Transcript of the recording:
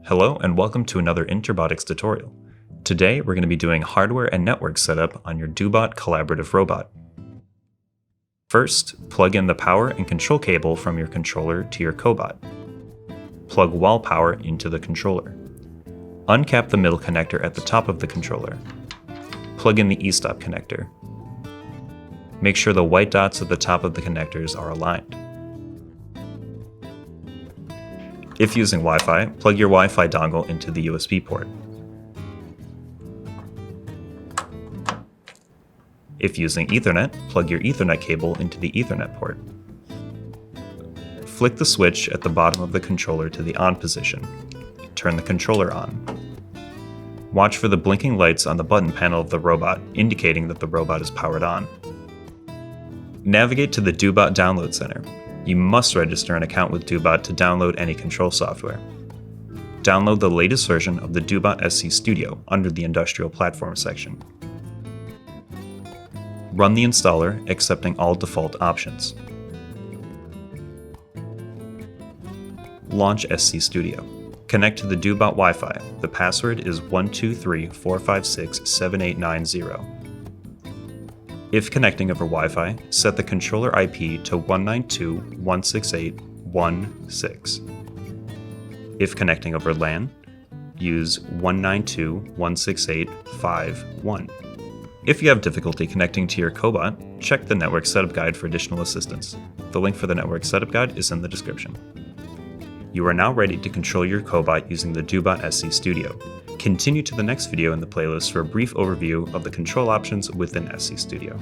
Hello and welcome to another Robotics tutorial. Today we're going to be doing hardware and network setup on your Dobot collaborative robot. First, plug in the power and control cable from your controller to your cobot. Plug wall power into the controller. Uncap the middle connector at the top of the controller. Plug in the e-stop connector. Make sure the white dots at the top of the connectors are aligned. If using Wi-Fi, plug your Wi-Fi dongle into the USB port. If using Ethernet, plug your Ethernet cable into the Ethernet port. Flick the switch at the bottom of the controller to the on position. Turn the controller on. Watch for the blinking lights on the button panel of the robot, indicating that the robot is powered on. Navigate to the Dobot Download Center. You must register an account with Dobot to download any control software. Download the latest version of the Dobot SC Studio under the Industrial Platform section. Run the installer, accepting all default options. Launch SC Studio. Connect to the Dobot Wi-Fi. The password is 12345678990. If connecting over Wi-Fi, set the controller IP to 192.168.1.6. If connecting over LAN, use 192.168.5.1. If you have difficulty connecting to your cobot, check the network setup guide for additional assistance. The link for the network setup guide is in the description. You are now ready to control your cobot using the Dobot SC Studio. Continue to the next video in the playlist for a brief overview of the control options within SC Studio.